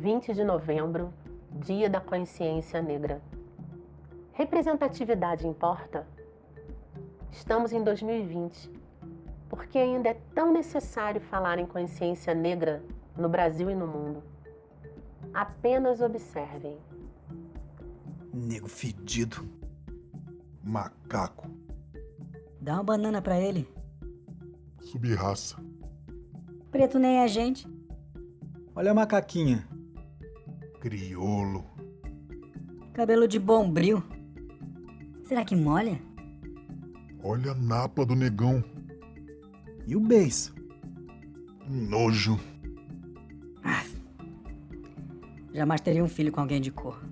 20 de novembro, Dia da Consciência Negra. Representatividade importa? Estamos em 2020. Por que ainda é tão necessário falar em consciência negra no Brasil e no mundo? Apenas observem. Nego fedido. Macaco. Dá uma banana pra ele. Subraça. Preto nem é gente. Olha a macaquinha. Criolo. Cabelo de bombril. Será que molha? Olha a napa do negão. E o beiço? Nojo. Jamais teria um filho com alguém de cor.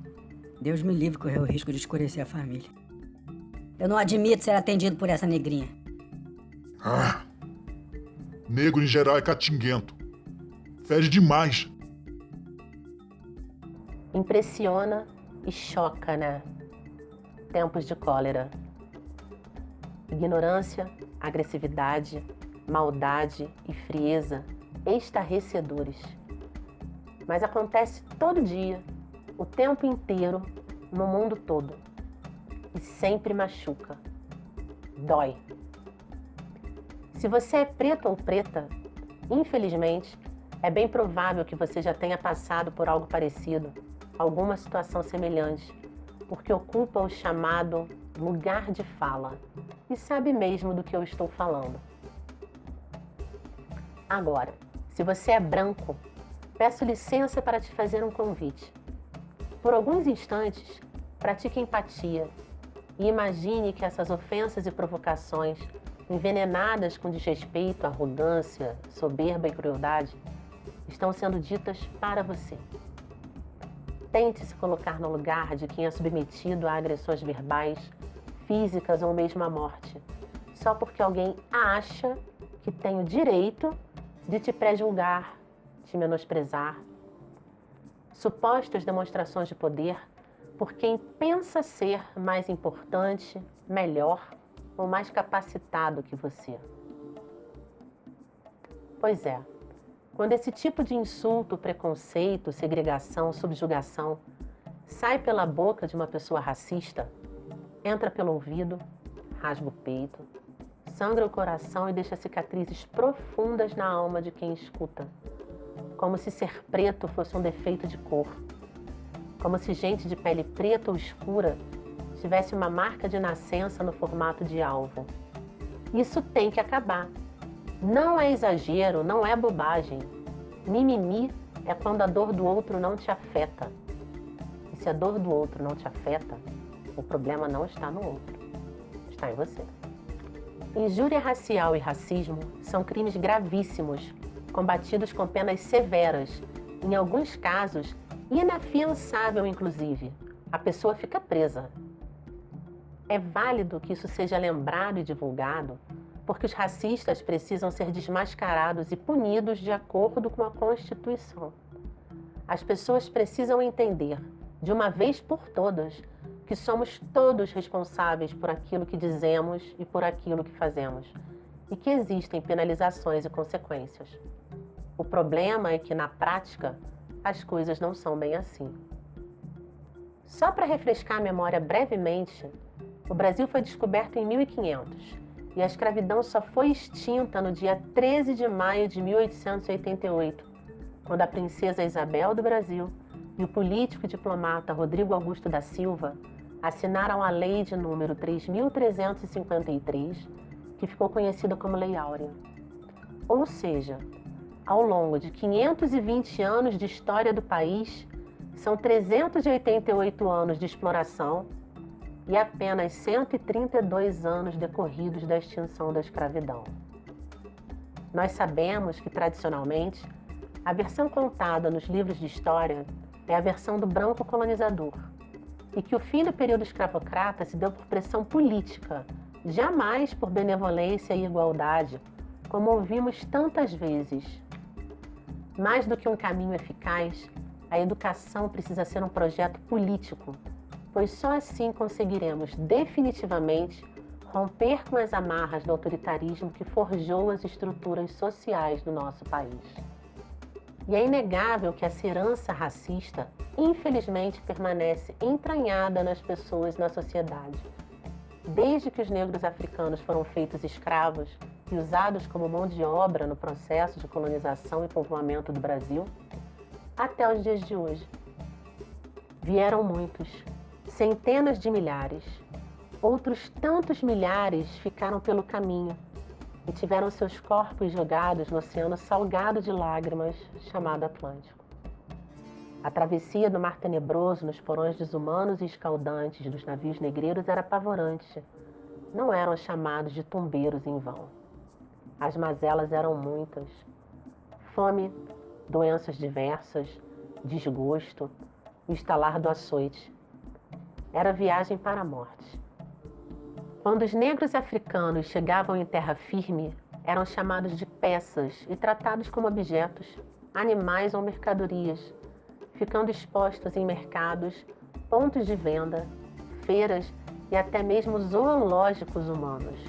Deus me livre correr o risco de escurecer a família. Eu não admito ser atendido por essa negrinha. Negro em geral é catinguento. Fede demais. Impressiona e choca, né? Tempos de cólera. Ignorância, agressividade, maldade e frieza estarrecedores. Mas acontece todo dia, o tempo inteiro, no mundo todo. E sempre machuca. Dói. Se você é preto ou preta, infelizmente, é bem provável que você já tenha passado por algo parecido, alguma situação semelhante, porque ocupa o chamado lugar de fala e sabe mesmo do que eu estou falando. Agora, se você é branco, peço licença para te fazer um convite. Por alguns instantes, pratique empatia e imagine que essas ofensas e provocações, envenenadas com desrespeito, arrogância, soberba e crueldade, estão sendo ditas para você. Tente se colocar no lugar de quem é submetido a agressões verbais, físicas ou mesmo à morte, só porque alguém acha que tem o direito de te pré-julgar, te menosprezar. Supostas demonstrações de poder por quem pensa ser mais importante, melhor ou mais capacitado que você. Pois é, quando esse tipo de insulto, preconceito, segregação, subjugação sai pela boca de uma pessoa racista, entra pelo ouvido, rasga o peito, sangra o coração e deixa cicatrizes profundas na alma de quem escuta, como se ser preto fosse um defeito de cor, como se gente de pele preta ou escura tivesse uma marca de nascença no formato de alvo. Isso tem que acabar. Não é exagero, não é bobagem. Mimimi é quando a dor do outro não te afeta. E se a dor do outro não te afeta, o problema não está no outro, está em você. Injúria racial e racismo são crimes gravíssimos, combatidos com penas severas, em alguns casos, inafiançável inclusive. A pessoa fica presa. É válido que isso seja lembrado e divulgado, porque os racistas precisam ser desmascarados e punidos de acordo com a Constituição. As pessoas precisam entender, de uma vez por todas, que somos todos responsáveis por aquilo que dizemos e por aquilo que fazemos, e que existem penalizações e consequências. O problema é que, na prática, as coisas não são bem assim. Só para refrescar a memória brevemente, o Brasil foi descoberto em 1500 e a escravidão só foi extinta no dia 13 de maio de 1888, quando a princesa Isabel do Brasil e o político e diplomata Rodrigo Augusto da Silva assinaram a lei de número 3.353, que ficou conhecida como Lei Áurea. Ou seja, ao longo de 520 anos de história do país, são 388 anos de exploração e apenas 132 anos decorridos da extinção da escravidão. Nós sabemos que, tradicionalmente, a versão contada nos livros de história é a versão do branco colonizador, e que o fim do período escravocrata se deu por pressão política, jamais por benevolência e igualdade, como ouvimos tantas vezes. Mais do que um caminho eficaz, a educação precisa ser um projeto político, pois só assim conseguiremos definitivamente romper com as amarras do autoritarismo que forjou as estruturas sociais do nosso país. E é inegável que essa herança racista, infelizmente, permanece entranhada nas pessoas e na sociedade. Desde que os negros africanos foram feitos escravos e usados como mão de obra no processo de colonização e povoamento do Brasil, até os dias de hoje. Vieram muitos, centenas de milhares. Outros tantos milhares ficaram pelo caminho e tiveram seus corpos jogados no oceano salgado de lágrimas chamado Atlântico. A travessia do mar tenebroso nos porões desumanos e escaldantes dos navios negreiros era apavorante. Não eram chamados de tombeiros em vão. As mazelas eram muitas. Fome, doenças diversas, desgosto, o estalar do açoite. Era viagem para a morte. Quando os negros africanos chegavam em terra firme, eram chamados de peças e tratados como objetos, animais ou mercadorias, ficando expostos em mercados, pontos de venda, feiras e até mesmo zoológicos humanos.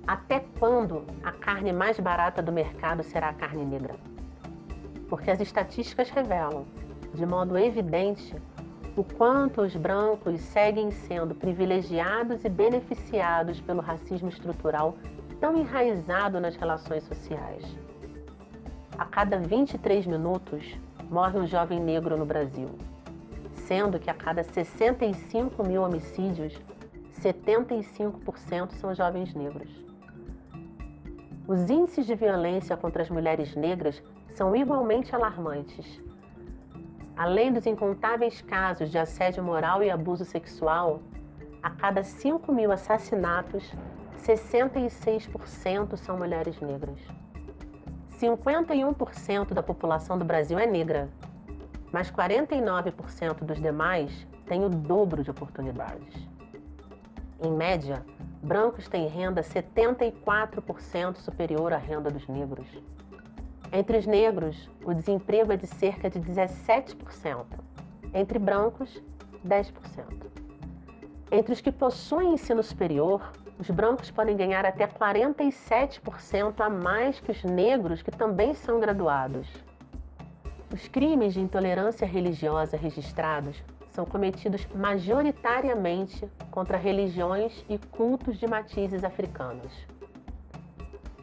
Até quando a carne mais barata do mercado será a carne negra? Porque as estatísticas revelam, de modo evidente, o quanto os brancos seguem sendo privilegiados e beneficiados pelo racismo estrutural tão enraizado nas relações sociais. A cada 23 minutos, morre um jovem negro no Brasil, sendo que a cada 65 mil homicídios, 75% são jovens negros. Os índices de violência contra as mulheres negras são igualmente alarmantes. Além dos incontáveis casos de assédio moral e abuso sexual, a cada 5 mil assassinatos, 66% são mulheres negras. 51% da população do Brasil é negra, mas 49% dos demais têm o dobro de oportunidades. Em média, brancos têm renda 74% superior à renda dos negros. Entre os negros, o desemprego é de cerca de 17%. Entre brancos, 10%. Entre os que possuem ensino superior, os brancos podem ganhar até 47% a mais que os negros que também são graduados. Os crimes de intolerância religiosa registrados são cometidos majoritariamente contra religiões e cultos de matizes africanos.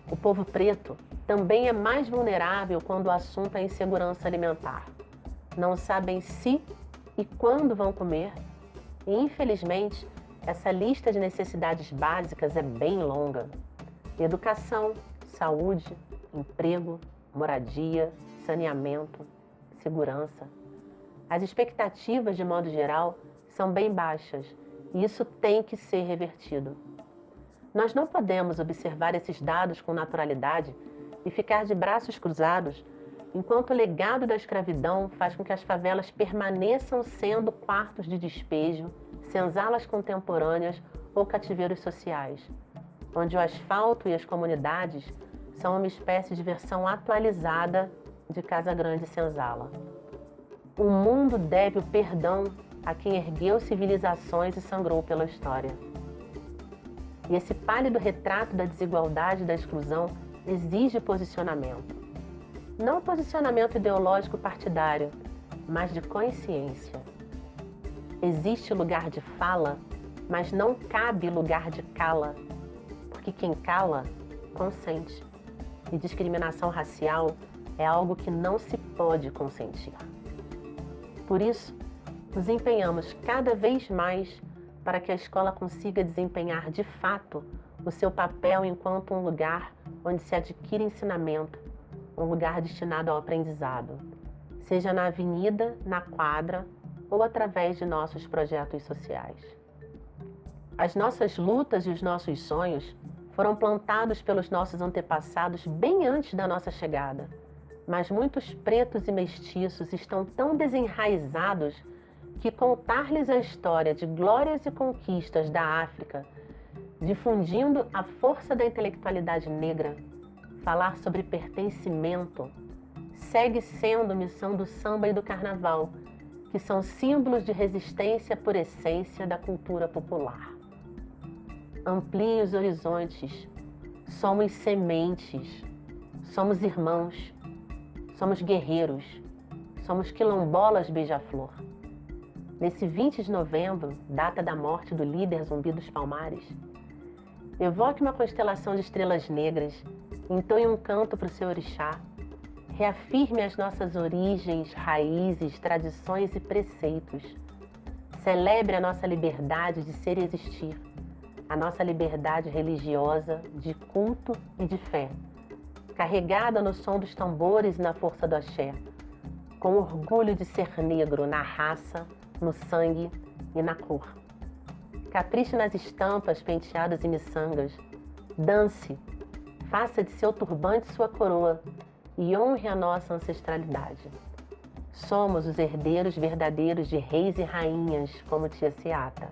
O povo preto também é mais vulnerável quando o assunto é insegurança alimentar. Não sabem se e quando vão comer e, infelizmente, essa lista de necessidades básicas é bem longa. Educação, saúde, emprego, moradia, saneamento, segurança. As expectativas, de modo geral, são bem baixas e isso tem que ser revertido. Nós não podemos observar esses dados com naturalidade e ficar de braços cruzados enquanto o legado da escravidão faz com que as favelas permaneçam sendo quartos de despejo, senzalas contemporâneas ou cativeiros sociais, onde o asfalto e as comunidades são uma espécie de versão atualizada de Casa Grande Senzala. O mundo deve o perdão a quem ergueu civilizações e sangrou pela história. E esse pálido retrato da desigualdade e da exclusão exige posicionamento. Não posicionamento ideológico partidário, mas de consciência. Existe lugar de fala, mas não cabe lugar de cala, porque quem cala, consente. E discriminação racial é algo que não se pode consentir. Por isso, nos empenhamos cada vez mais para que a escola consiga desempenhar de fato o seu papel enquanto um lugar onde se adquire ensinamento, um lugar destinado ao aprendizado, seja na avenida, na quadra ou através de nossos projetos sociais. As nossas lutas e os nossos sonhos foram plantados pelos nossos antepassados bem antes da nossa chegada, mas muitos pretos e mestiços estão tão desenraizados que contar-lhes a história de glórias e conquistas da África, difundindo a força da intelectualidade negra, falar sobre pertencimento, segue sendo missão do samba e do carnaval, que são símbolos de resistência por essência da cultura popular. Ampliem os horizontes, somos sementes, somos irmãos, Somos guerreiros. Somos quilombolas beija-flor. Nesse 20 de novembro, data da morte do líder Zumbi dos Palmares, evoque uma constelação de estrelas negras, entoie um canto para o seu orixá, reafirme as nossas origens, raízes, tradições e preceitos. Celebre a nossa liberdade de ser e existir, a nossa liberdade religiosa, de culto e de fé, carregada no som dos tambores e na força do axé, com orgulho de ser negro na raça, no sangue e na cor. Capriche nas estampas, penteados e miçangas. Dance, faça de seu turbante sua coroa e honre a nossa ancestralidade. Somos os herdeiros verdadeiros de reis e rainhas, como Tia Seata.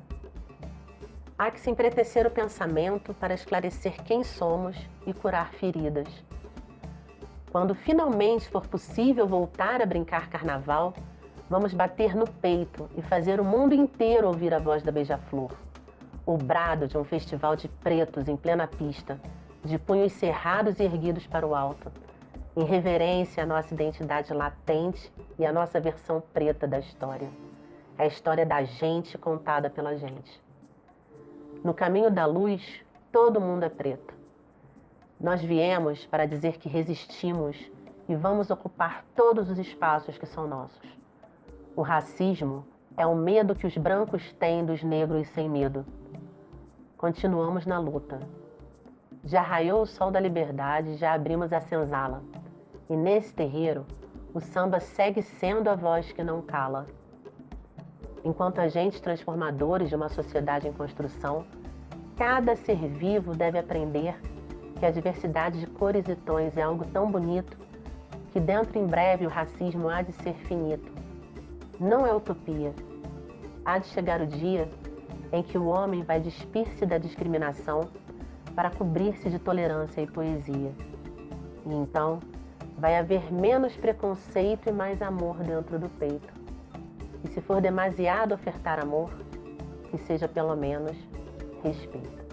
Há que se empretecer o pensamento para esclarecer quem somos e curar feridas. Quando finalmente for possível voltar a brincar carnaval, vamos bater no peito e fazer o mundo inteiro ouvir a voz da beija-flor. O brado de um festival de pretos em plena pista, de punhos cerrados e erguidos para o alto, em reverência à nossa identidade latente e à nossa versão preta da história. É a história da gente contada pela gente. No caminho da luz, todo mundo é preto. Nós viemos para dizer que resistimos e vamos ocupar todos os espaços que são nossos. O racismo é o medo que os brancos têm dos negros sem medo. Continuamos na luta. Já raiou o sol da liberdade, já abrimos a senzala. E nesse terreiro, o samba segue sendo a voz que não cala. Enquanto agentes transformadores de uma sociedade em construção, cada ser vivo deve aprender que a diversidade de cores e tons é algo tão bonito que dentro em breve o racismo há de ser finito. Não é utopia. Há de chegar o dia em que o homem vai despir-se da discriminação para cobrir-se de tolerância e poesia. E então vai haver menos preconceito e mais amor dentro do peito. E se for demasiado ofertar amor, que seja pelo menos respeito.